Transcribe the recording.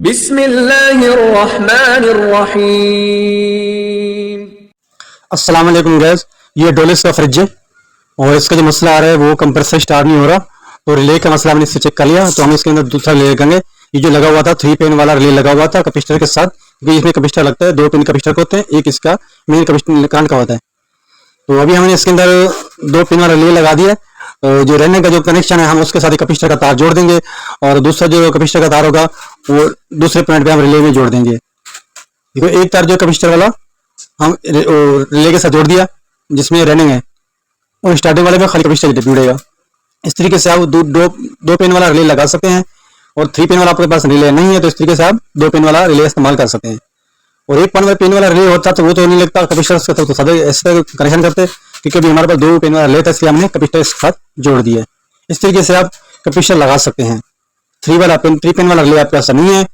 बिस्मिल्लाहिर्रहमानिर्रहीम। अस्सलाम वालेकुम गैस, ये डोलिस का फ्रिज है और इसका जो मसला आ रहा है वो कंप्रेसर स्टार्ट नहीं हो रहा। तो रिले का मसला हमने इससे चेक कर लिया, तो हम इसके अंदर दूसरा रिले लगाएंगे। ये जो लगा हुआ था 3 पिन वाला रिले लगा हुआ था कैपेसिटर के साथ, क्योंकि इसमें कैपेसिटर लगता है, 2 पिन कैपेसिटर होते हैं, एक इसका मेन कैपेसिटर कान का होता है। तो अभी हमने इसके अंदर 2 पिन वाला रिले लगा दिया। तो जो रहने का जो कनेक्शन है हम उसके साथ कैपेसिटर का तार जोड़ देंगे और दूसरा जो कैपेसिटर का तार होगा वो दूसरे पॉइंट पे हम रिले में जोड़ देंगे। देखो एक तार जो कैपेसिटर वाला हम रिले के साथ जोड़ दिया जिसमें रनिंग है, और स्टार्टिंग वाले में खाली कैपेसिटर जुड़ेगा। इस तरीके से आप दो पिन वाला रिले लगा सकते हैं। और 3 पिन वाला आपके पास रिले नहीं है तो इस तरीके से आप 2 पिन वाला रिले इस्तेमाल कर सकते हैं। और 1 पिन वाला रिले होता तो वो तो नहीं लगता कैपेसिटर तो सादे ऐसे कनेक्शन करते, क्योंकि अभी हमारे पास 2 पिन वाला रिले था इसलिए हमने कैपेसिटर के साथ जोड़ दिया। इस तरीके से आप कैपेसिटर लगा सकते हैं। 3 पिन वाला रिले आपके पास नहीं है